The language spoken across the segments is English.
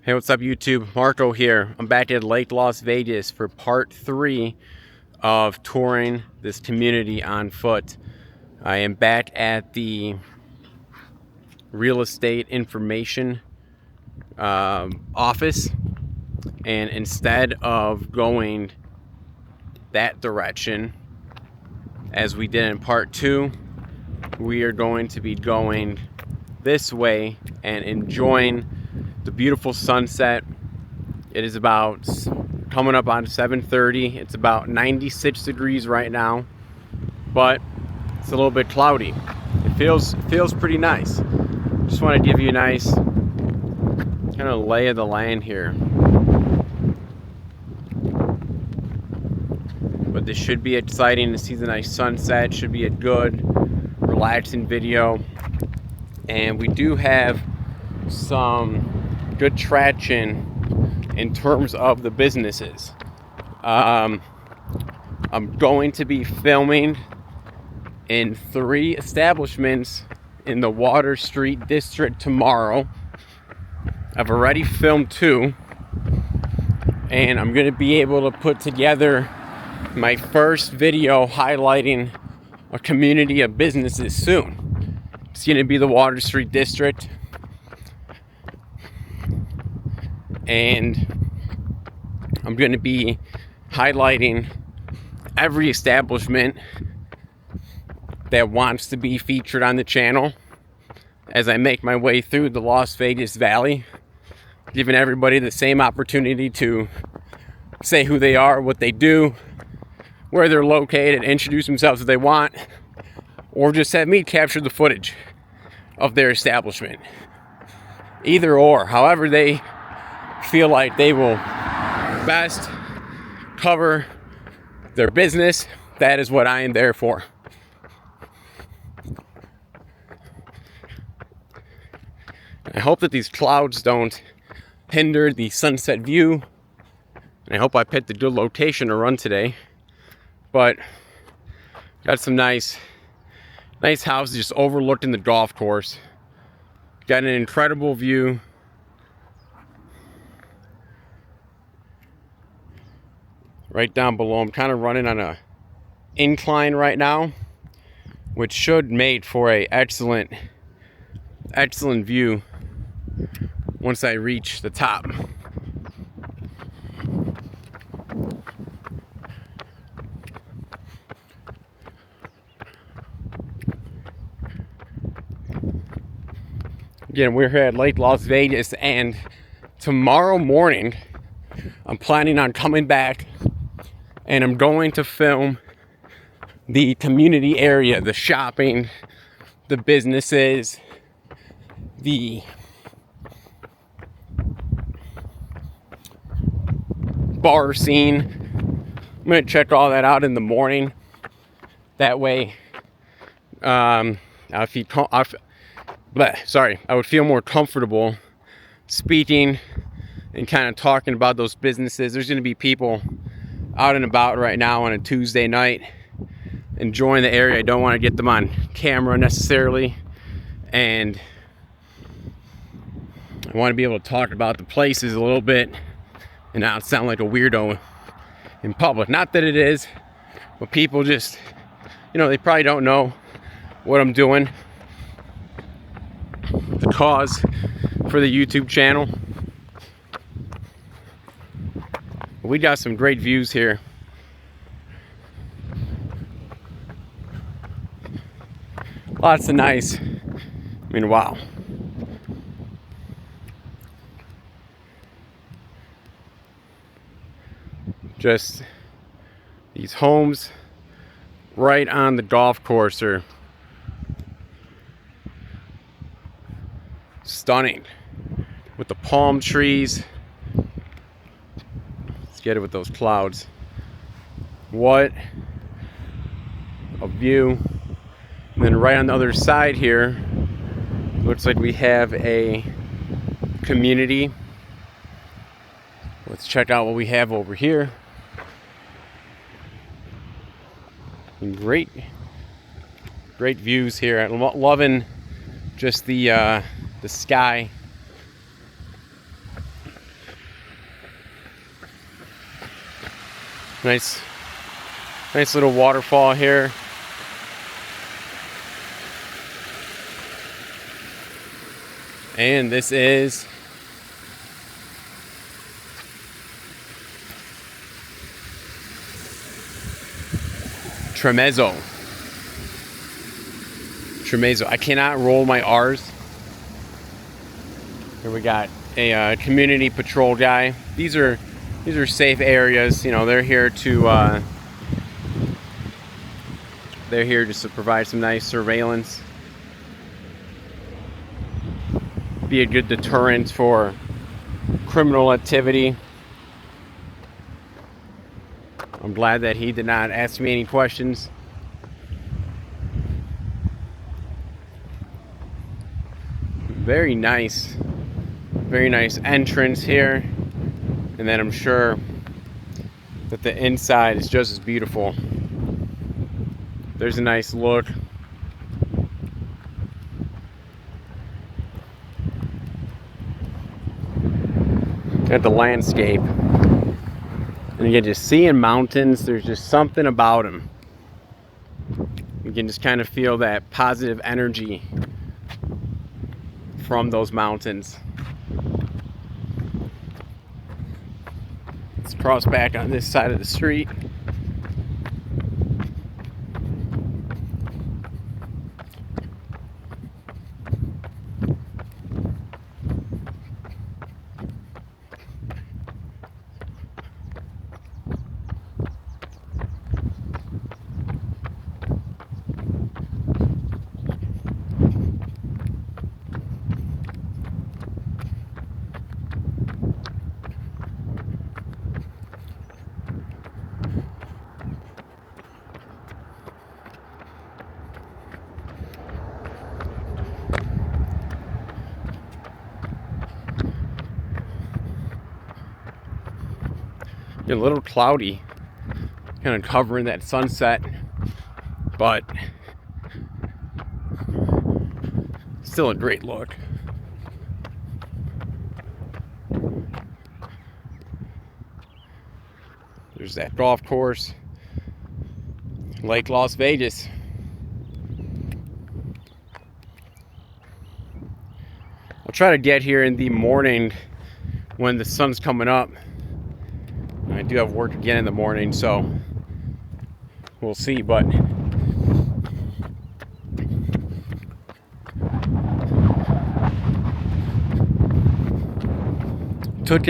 Hey, what's up YouTube? Marco here. I'm back at Lake Las Vegas for part 3 of touring this community on foot. I am back at the real estate information office, and instead of going that direction as we did in part 2, we are going to be going this way and enjoying the beautiful sunset. It is about coming up on 7:30. It's about 96 degrees right now, but it's a little bit cloudy. It feels pretty nice. Just want to give you a nice kind of lay of the land here. But this should be exciting to see the nice sunset. Should be a good, relaxing video. And we do have some good traction in terms of the businesses. I'm going to be filming in 3 establishments in the Water Street district tomorrow. I've already filmed 2, and I'm going to be able to put together my first video highlighting a community of businesses soon. It's going to be the Water Street district, and I'm going to be highlighting every establishment that wants to be featured on the channel as I make my way through the Las Vegas Valley, giving everybody the same opportunity to say who they are, what they do, where they're located, introduce themselves if they want, or just have me capture the footage of their establishment. Either or, however they feel like they will best cover their business, that is what I am there for. I hope that these clouds don't hinder the sunset view, and I hope I picked a good location to run today. But got some nice houses just overlooking the golf course. Got an incredible view. Right down below. I'm kind of running on a incline right now, which should make for a excellent view once I reach the top. Again, we're here at Lake Las Vegas, and tomorrow morning I'm planning on coming back, and I'm going to film the community area, the shopping, the businesses, the bar scene. I'm going to check all that out in the morning. That way, I would feel more comfortable speaking and kind of talking about those businesses. There's going to be people out and about right now on a Tuesday night enjoying the area. I don't want to get them on camera necessarily, and I want to be able to talk about the places a little bit and not sound like a weirdo in public. Not that it is, but people just, they probably don't know what I'm doing, the cause for the YouTube channel. We got some great views here. Lots of nice, wow. Just these homes right on the golf course are stunning with the palm trees. Let's get it with those clouds. What a view. And then right on the other side here, looks like we have a community. Let's check out what we have over here. And great views here. I'm loving just the sky Nice little waterfall here. And this is Tremezzo. I cannot roll my R's. Here we got a community patrol guy. These are safe areas. You know, they're here just to provide some nice surveillance. Be a good deterrent for criminal activity. I'm glad that he did not ask me any questions. Very nice entrance here, and then I'm sure that the inside is just as beautiful. There's a nice look. At the landscape, and again, just seeing mountains, there's just something about them. You can just kind of feel that positive energy from those mountains. Let's cross back on this side of the street. A little cloudy, kind of covering that sunset, but still a great look. There's that golf course, Lake Las Vegas. I'll try to get here in the morning when the sun's coming up. I do have work again in the morning, so we'll see, but I took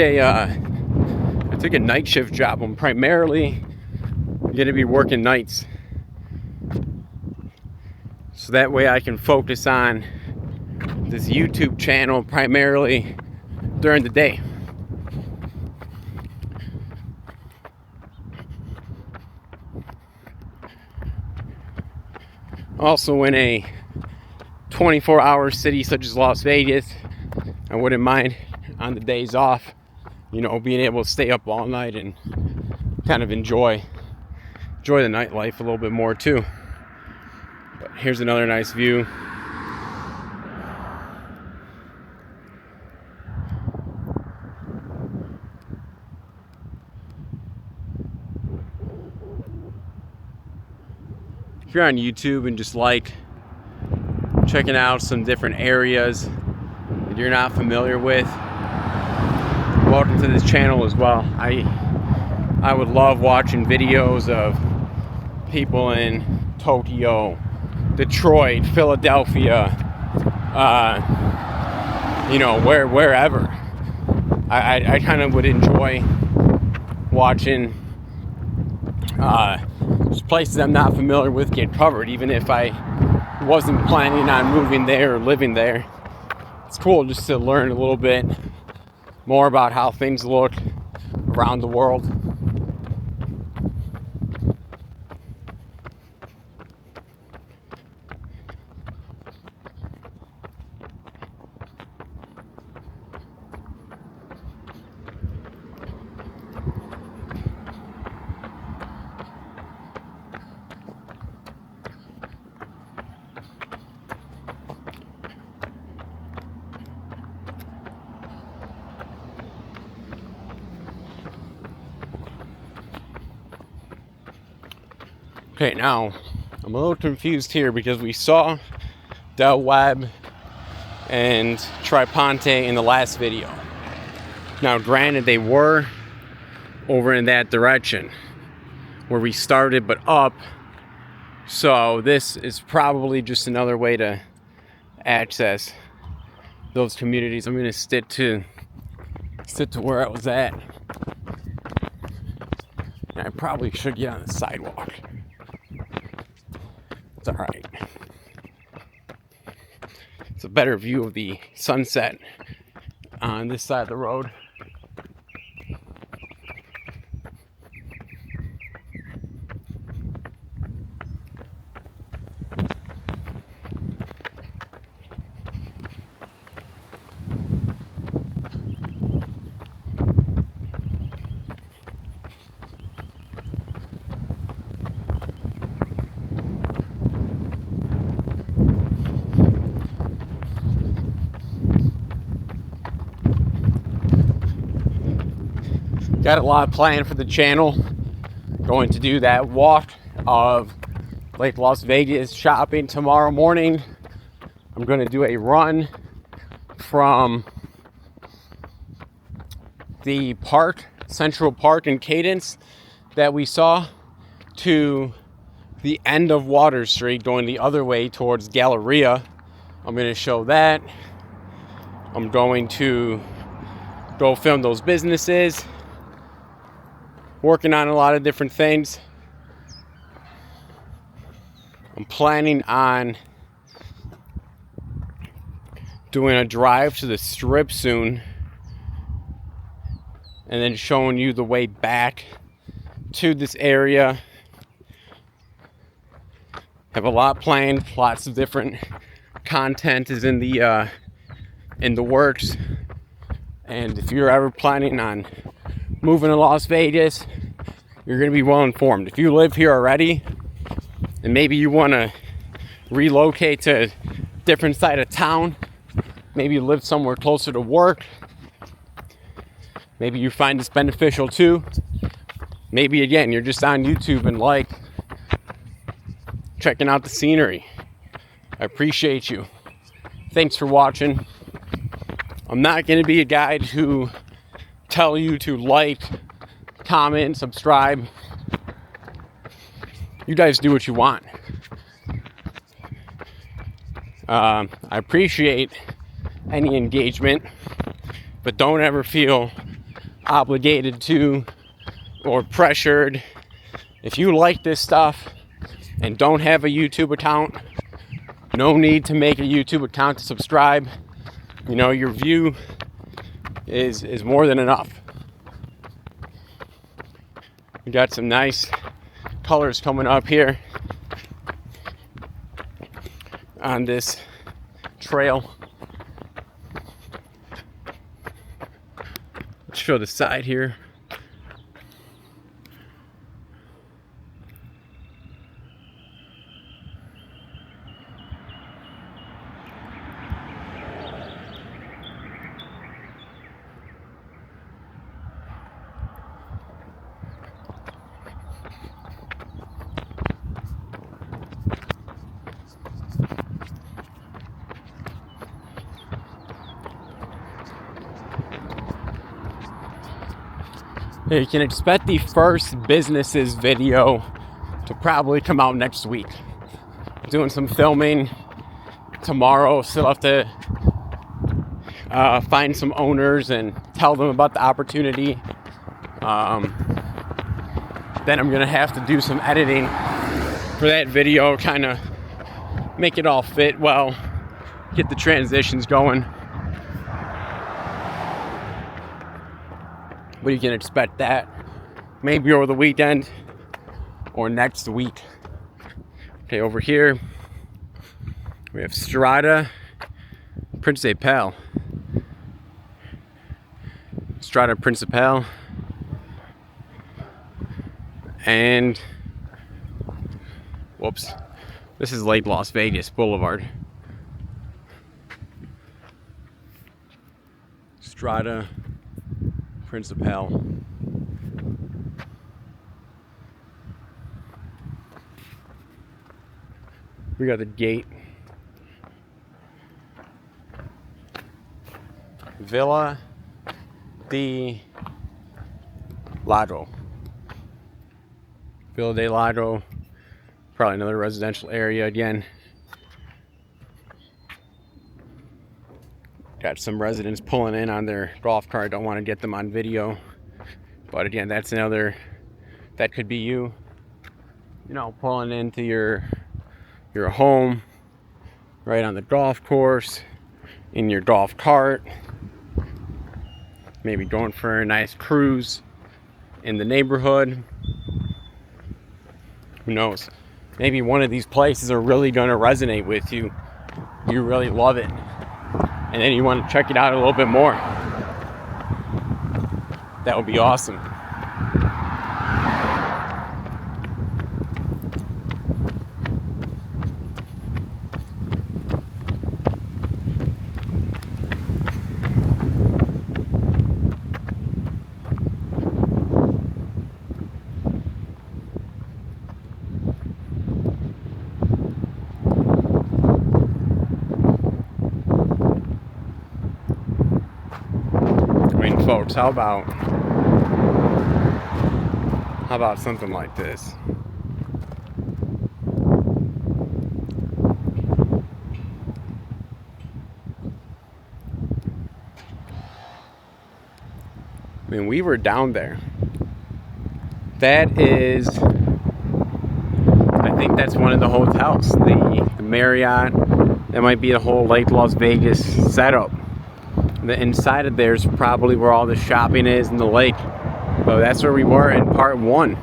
a night shift job. I'm primarily going to be working nights, so that way I can focus on this YouTube channel primarily during the day. Also, in a 24-hour city such as Las Vegas, I wouldn't mind on the days off, you know, being able to stay up all night and kind of enjoy the nightlife a little bit more too. But here's another nice view. If you're on YouTube and just like checking out some different areas that you're not familiar with, welcome to this channel as well. I would love watching videos of people in Tokyo, Detroit, Philadelphia, you know, wherever. I kind of would enjoy watching just places I'm not familiar with get covered, even if I wasn't planning on moving there or living there. It's cool just to learn a little bit more about how things look around the world. Okay, now I'm a little confused here because we saw Del Webb and Pointe in the last video. Now, granted, they were over in that direction where we started, but up. So this is probably just another way to access those communities. I'm gonna sit to where I was at. And I probably should get on the sidewalk. It's all right. It's a better view of the sunset on this side of the road. Got a lot planned for the channel. Going to do that walk of Lake Las Vegas shopping tomorrow morning. I'm going to do a run from the park, Central Park and Cadence that we saw, to the end of Water Street, going the other way towards Galleria. I'm going to show that. I'm going to go film those businesses. Working on a lot of different things. I'm planning on doing a drive to the Strip soon, and then showing you the way back to this area. Have a lot planned. Lots of different content is in the works. And if you're ever planning on moving to Las Vegas, you're going to be well informed. If you live here already and maybe you want to relocate to a different side of town, maybe you live somewhere closer to work, maybe you find this beneficial too. Maybe again, you're just on YouTube and like checking out the scenery. I appreciate you. Thanks for watching. I'm not going to be a guy to tell you to like, comment, subscribe. You guys do what you want. I appreciate any engagement, but don't ever feel obligated to or pressured. If you like this stuff and don't have a YouTube account, no need to make a YouTube account to subscribe. You know, your view is more than enough. We got some nice colors coming up here on this trail. Let's show the side here. You can expect the first businesses video to probably come out next week. I'm doing some filming tomorrow. Still have to find some owners and tell them about the opportunity. Then I'm gonna have to do some editing for that video, kind of make it all fit well, get the transitions going. But you can expect that maybe over the weekend or next week. Okay, over here we have Strada, Principale. Strada Principale. And whoops, this is Lake Las Vegas Boulevard. Strada Principale. We got the gate. Villa di Lago. Villa di Lago. Probably another residential area again. Got some residents pulling in on their golf cart. Don't want to get them on video. But again, that's another, that could be you. You know, pulling into your home, right on the golf course, in your golf cart. Maybe going for a nice cruise in the neighborhood. Who knows? Maybe one of these places are really going to resonate with you. You really love it. And then you want to check it out a little bit more. That would be awesome. Folks, how about something like this? I mean, we were down there. That is, I think that's one of the hotels, the Marriott. That might be a whole Lake Las Vegas setup. The inside of there's probably where all the shopping is in the lake. But that's where we were in part one.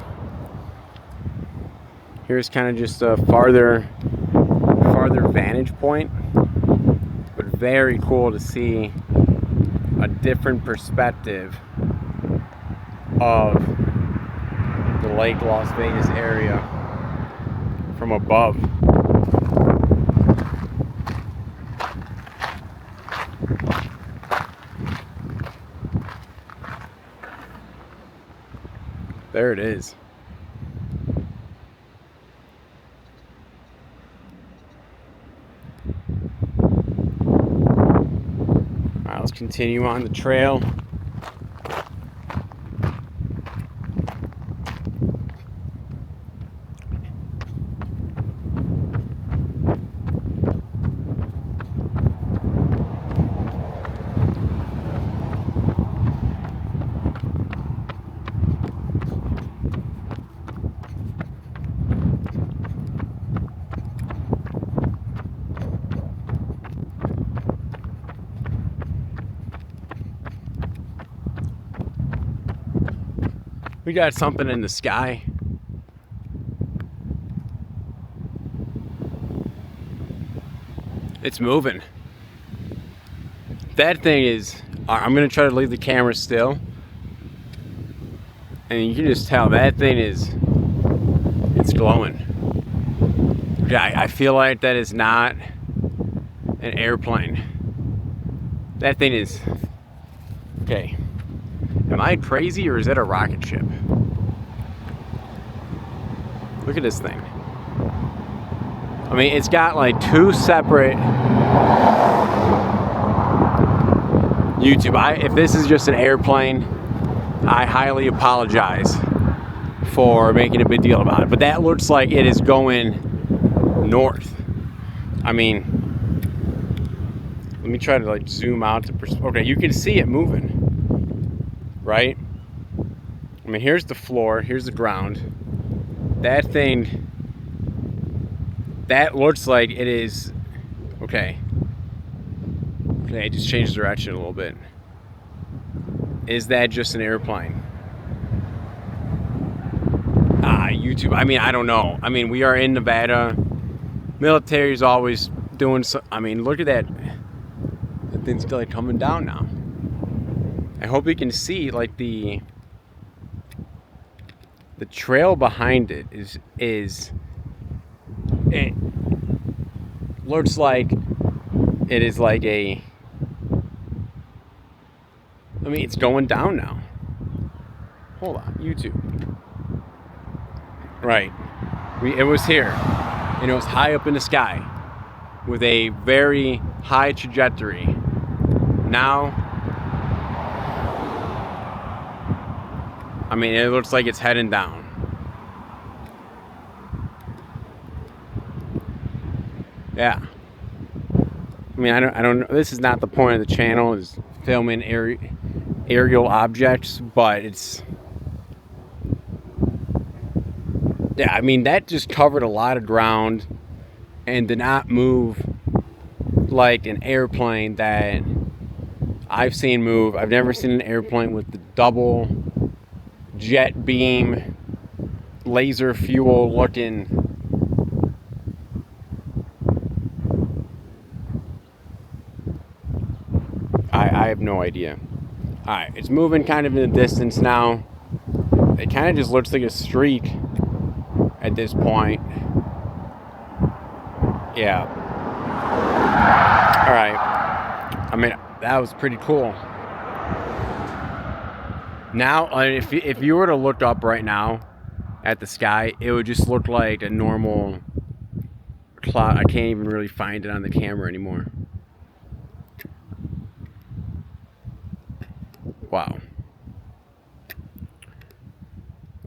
Here's kind of just a farther vantage point. But very cool to see a different perspective of the Lake Las Vegas area from above. There it is. All right, let's continue on the trail. We got something in the sky. It's moving. That thing is, I'm gonna try to leave the camera still. And you can just tell that thing is, it's glowing. Yeah, I feel like that is not an airplane. That thing is, okay. Am I crazy or is that a rocket ship? Look at this thing. I mean, it's got like two separate YouTube. If this is just an airplane, I highly apologize for making a big deal about it. But that looks like it is going north. I mean, let me try to like zoom out to okay, you can see it moving. Right? I mean, here's the floor, here's the ground. That thing, that looks like it is, okay, it just changed direction a little bit. Is that just an airplane? YouTube, I mean, I don't know. I mean, we are in Nevada. Military's always doing so, I mean, look at that. That thing's still like coming down now. I hope you can see like the trail behind it is it looks like it is like a, I mean, it's going down now. Hold on, YouTube. Right. It was here. and it was high up in the sky with a very high trajectory. Now, I mean, it looks like it's heading down. Yeah. I mean, I don't know. This is not the point of the channel, is filming aerial objects, but it's, yeah, I mean, that just covered a lot of ground and did not move like an airplane that I've seen move. I've never seen an airplane with the double jet beam laser fuel looking. I have no idea. Alright, it's moving kind of in the distance now. It kind of just looks like a street at this point. Yeah. Alright. I mean, that was pretty cool. Now, if you were to look up right now at the sky, it would just look like a normal cloud. I can't even really find it on the camera anymore. Wow.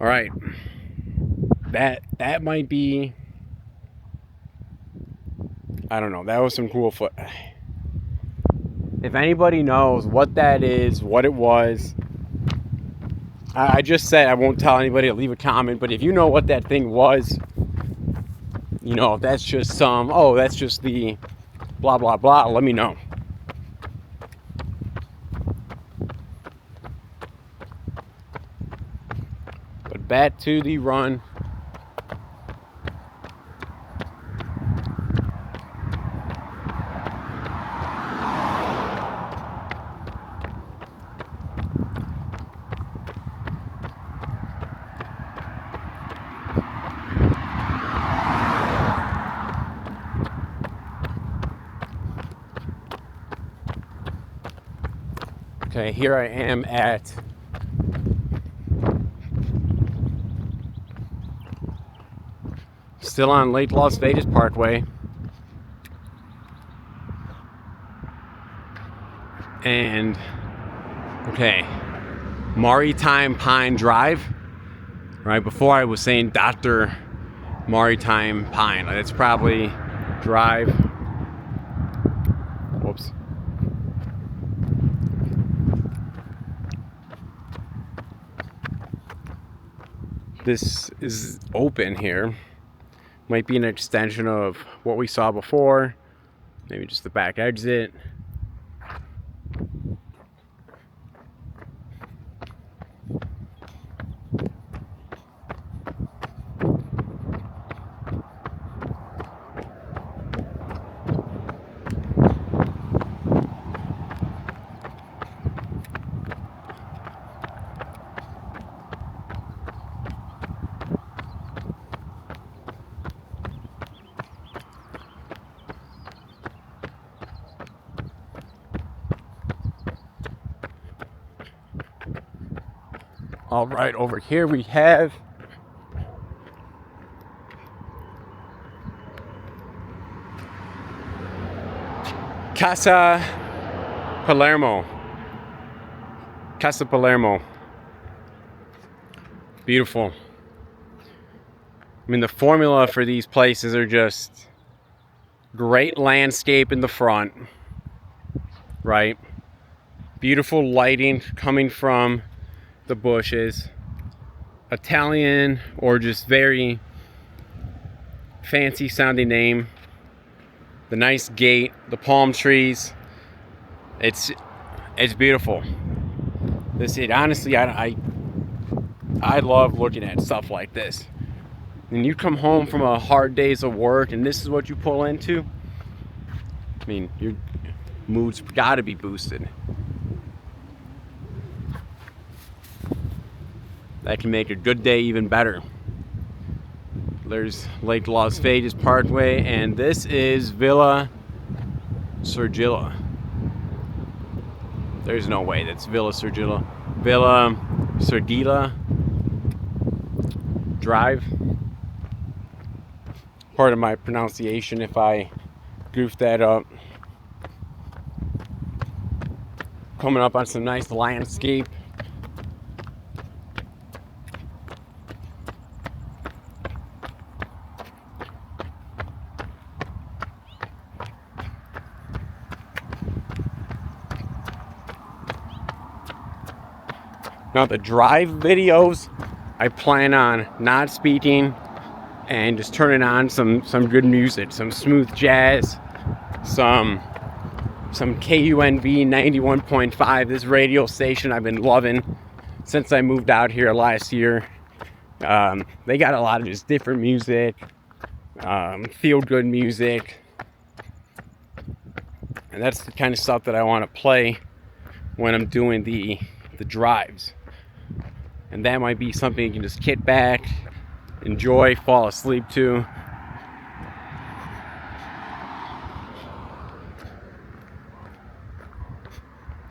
All right. That might be, I don't know. That was some cool foot. If anybody knows what that is, what it was, I just said I won't tell anybody to leave a comment, but if you know what that thing was, you know, if that's just some, oh, that's just the blah, blah, blah, let me know. But back to the run. Okay, here I am at still on Lake Las Vegas Parkway, and okay, Maritime Pine Drive. Right before I was saying Dr. Maritime Pine. It's probably Drive. Whoops. This is open here. Might be an extension of what we saw before. Maybe just the back exit. All right, over here we have Casa Palermo. Casa Palermo. Beautiful. I mean, the formula for these places are just great landscape in the front, right? Beautiful lighting coming from the bushes, Italian or just very fancy sounding name, the nice gate, the palm trees. It's beautiful. Honestly, I love looking at stuff like this. And you come home from a hard days of work and this is what you pull into, I mean, your mood's gotta be boosted. That can make a good day even better. There's Lake Las Vegas Parkway, and this is Villa Sergilla. There's no way that's Villa Sergilla. Villa Sergilla Drive. part of my pronunciation if I goof that up. Coming up on some nice landscape. Now the drive videos, I plan on not speaking and just turning on some good music, some smooth jazz, some KUNV 91.5, this radio station I've been loving since I moved out here last year. They got a lot of just different music, feel good music, and that's the kind of stuff that I want to play when I'm doing the drives. And that might be something you can just kick back, enjoy, fall asleep to.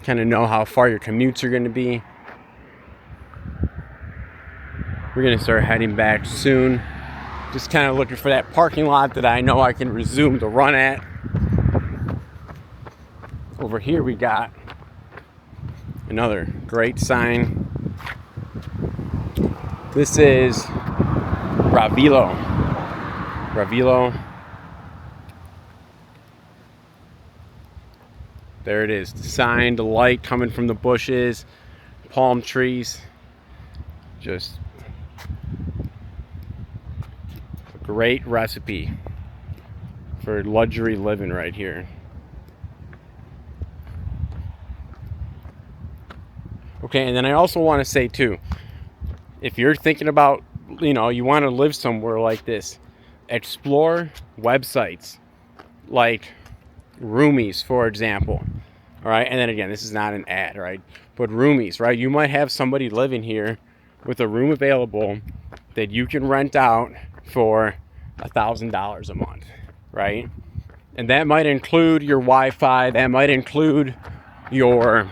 Kind of know how far your commutes are going to be. We're going to start heading back soon. Just kind of looking for that parking lot that I know I can resume the run at. Over here we got another great sign. This is Ravello. There it is. The sign, the light coming from the bushes, palm trees. Just a great recipe for luxury living right here. Okay, and then I also want to say too, if you're thinking about, you want to live somewhere like this, explore websites like Roomies, for example. All right, and then again, this is not an ad, right? But Roomies, right? You might have somebody living here with a room available that you can rent out for $1,000 a month, right? And that might include your Wi-Fi. That might include your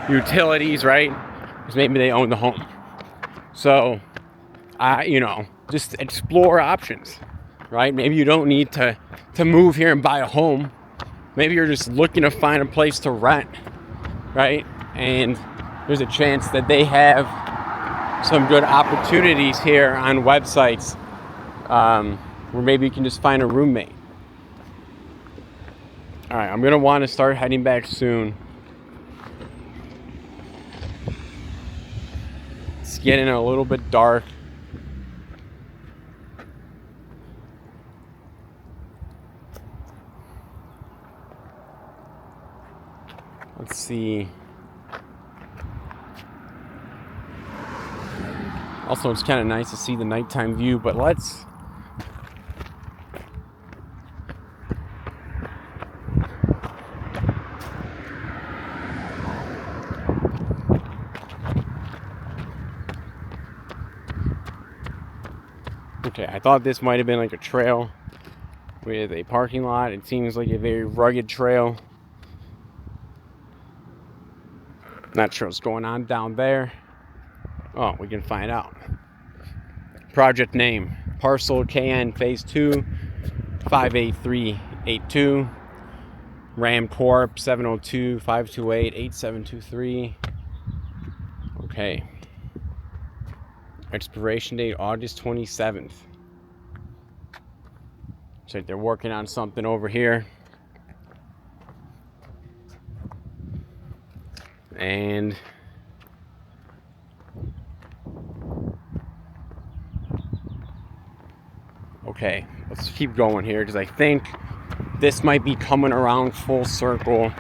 utilities, right? Because maybe they own the home. So, just explore options, right? Maybe you don't need to move here and buy a home. Maybe you're just looking to find a place to rent, right? And there's a chance that they have some good opportunities here on websites where maybe you can just find a roommate. All right, I'm going to want to start heading back soon. It's getting a little bit dark. Let's see. Also, it's kind of nice to see the nighttime view, but let's... Okay, I thought this might have been like a trail with a parking lot. It seems like a very rugged trail. Not sure what's going on down there. Oh, we can find out. Project name, parcel KN phase 2, 58382. Ram Corp 702-528-8723. Okay. Expiration date August 27th. Looks like they're working on something over here. And okay, let's keep going here because I think this might be coming around full circle.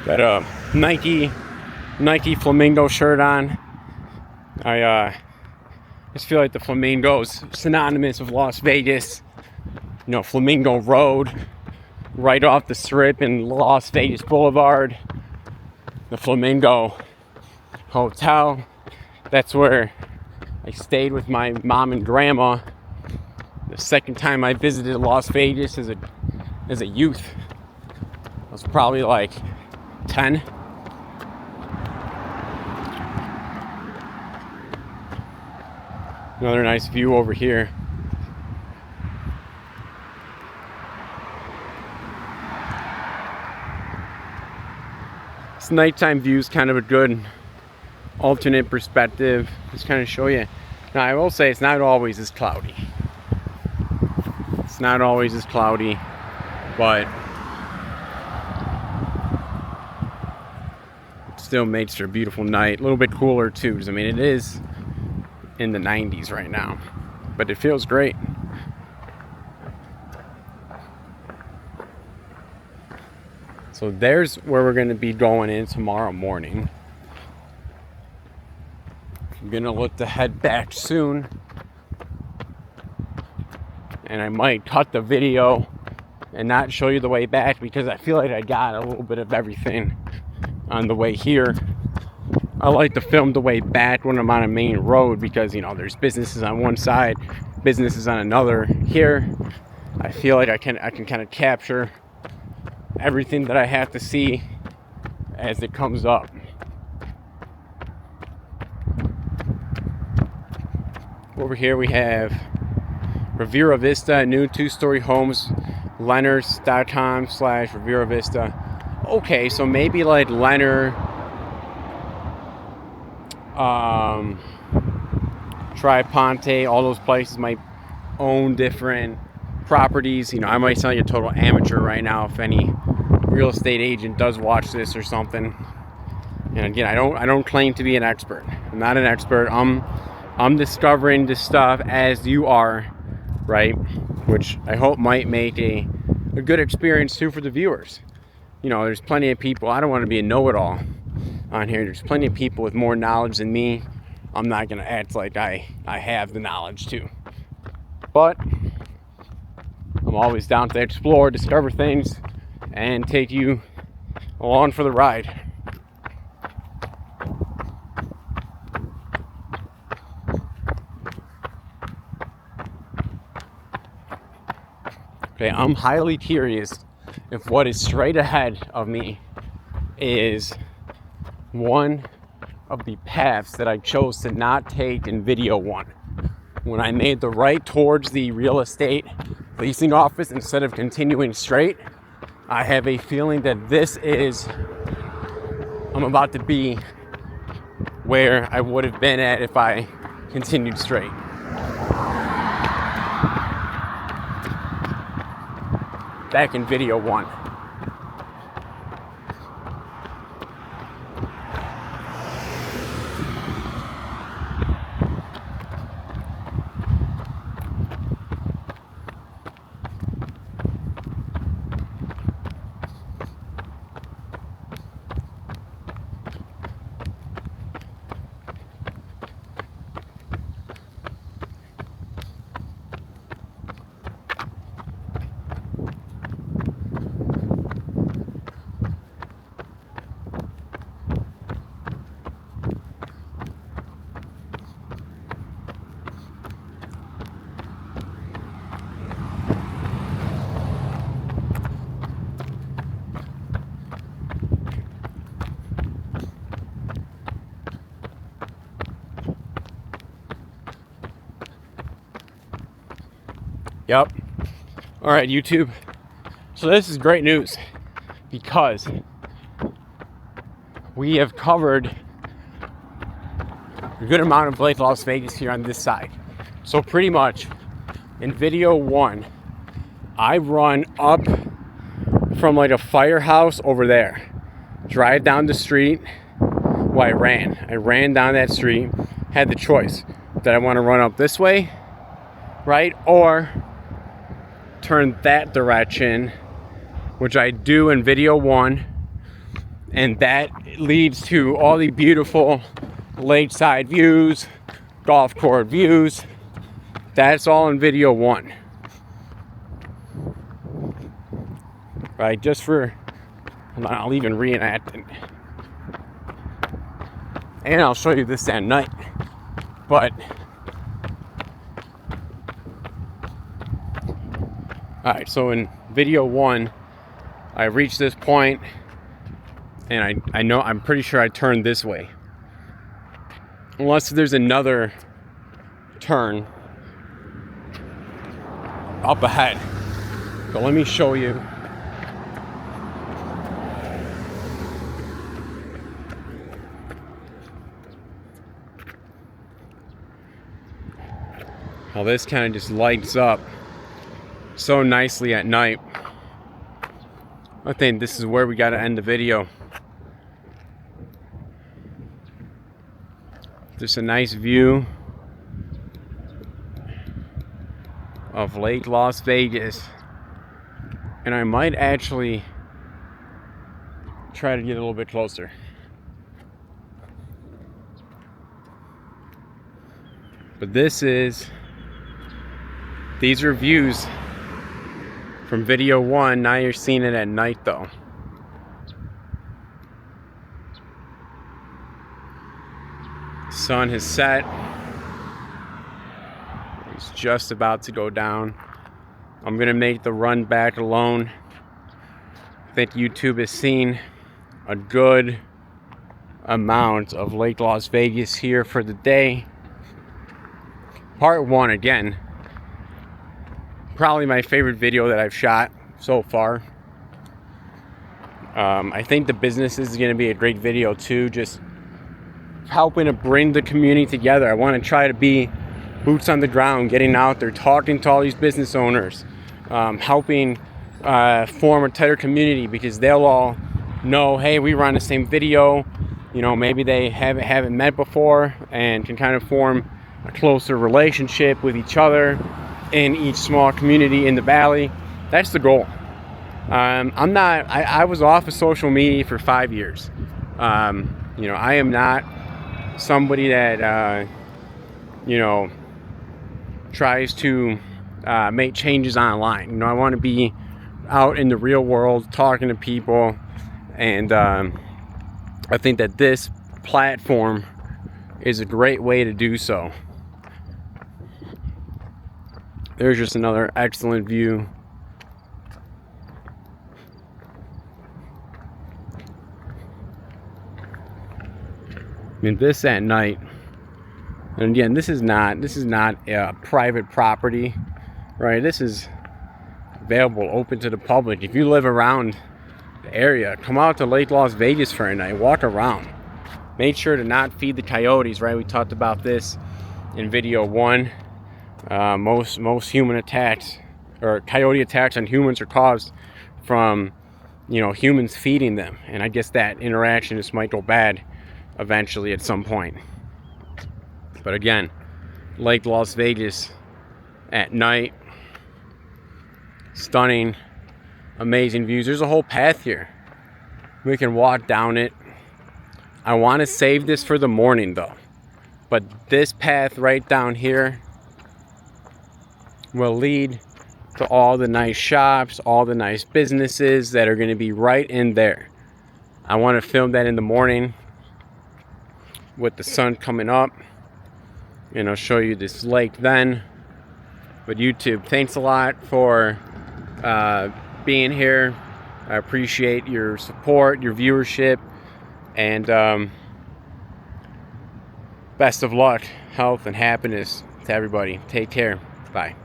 Got a Nike flamingo shirt on. I just feel like the flamingo is synonymous with Las Vegas. You know, Flamingo Road, right off the strip in Las Vegas Boulevard. The Flamingo Hotel. That's where I stayed with my mom and grandma the second time I visited Las Vegas as a youth. I was probably like 10. Another nice view over here. This nighttime view is kind of a good alternate perspective. Just kind of show you. Now I will say it's not always as cloudy. It's not always as cloudy, but it still makes for a beautiful night. A little bit cooler too, because I mean it is in the 90s right now, but it feels great. So there's where we're going to be going in tomorrow morning. I'm going to look to head back soon, and I might cut the video and not show you the way back, because I feel like I got a little bit of everything on the way here. I like to film the way back when I'm on a main road, because, you know, there's businesses on one side, businesses on another. Here, I feel like I can kind of capture everything that I have to see as it comes up. Over here we have Riviera Vista, new 2-story homes, Lenners.com/Riviera Vista. Okay, so maybe like Lenner, Pointe, all those places might own different properties. You know, I might sound like a total amateur right now if any real estate agent does watch this or something. And again, I don't claim to be an expert. I'm not an expert. I'm discovering this stuff as you are, right? Which I hope might make a good experience too for the viewers. You know, there's plenty of people. I don't want to be a know-it-all on here. There's plenty of people with more knowledge than me. I'm not gonna act like I have the knowledge too. But I'm always down to explore, discover things, and take you along for the ride. Okay, I'm highly curious if what is straight ahead of me is one of the paths that I chose to not take in video 1. When I made the right towards the real estate leasing office instead of continuing straight, I have a feeling that I'm about to be where I would have been at if I continued straight. Back in video 1. Yep. All right, YouTube. So this is great news, because we have covered a good amount of Lake Las Vegas here on this side. So pretty much in video 1, I run up from like a firehouse over there, drive down the street. Well, I ran down that street, had the choice that I want to run up this way, right, or turn that direction, which I do in video 1, And that leads to all the beautiful lakeside views, golf course views. That's all in video 1. Right, just for, I'll even reenact it. And I'll show you this at night. But, alright, so in video 1, I reached this point, and I'm pretty sure I turned this way. Unless there's another turn up ahead. So let me show you. How this kind of just lights up so nicely at night. I think this is where we got to end the video. Just a nice view of Lake Las Vegas. And I might actually try to get a little bit closer. But these are views from video 1. Now you're seeing it at night though. Sun has set. It's just about to go down. I'm gonna make the run back alone. I think YouTube has seen a good amount of Lake Las Vegas here for the day. Part 1, again, probably my favorite video that I've shot so far. I think the business is going to be a great video too, just helping to bring the community together. I want to try to be boots on the ground, getting out there, talking to all these business owners, helping form a tighter community, because they'll all know, hey, we run the same video. You know, maybe they haven't met before and can kind of form a closer relationship with each other in each small community in the valley. That's the goal. I was off of social media for 5 years. You know, I am not somebody that tries to make changes online. You know, I want to be out in the real world talking to people, and I think that this platform is a great way to do so. There's just another excellent view. I mean, this at night, and again, this is not a private property, right? This is available, open to the public. If you live around the area, come out to Lake Las Vegas for a night, walk around. Make sure to not feed the coyotes, right? We talked about this in video 1. Most human attacks, or coyote attacks on humans, are caused from, humans feeding them. And I guess that interaction just might go bad eventually at some point. But again, Lake Las Vegas at night, stunning, amazing views. There's a whole path here. We can walk down it. I want to save this for the morning though. But this path right down here will lead to all the nice shops, all the nice businesses that are going to be right in there. I want to film that in the morning with the sun coming up, and I'll show you this lake then. But YouTube, thanks a lot for being here. I appreciate your support, your viewership, and best of luck, health, and happiness to everybody. Take care. Bye.